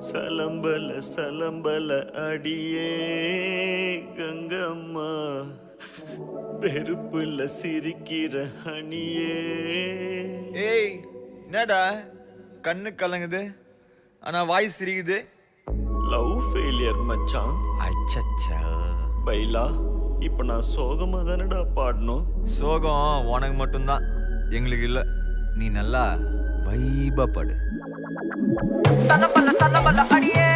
சலம்பல சலம்பல அடியே கங்கம்மா, வெறுப்புல சிரிக்கிற அணியே. ஏய் என்னடா கண்ணு கலங்குது ஆனா வாய் சிரிக்குது? லவ் ஃபெயிலியர் மச்சான். அச்சச்சா. பைலா, இப்ப நான் சோகமா தானடா பாடணும். சோகம் உனக்கு மட்டும்தான், எங்களுக்கு இல்ல. நீ நல்லா வைபா படு. தன்னபல்ல அடியே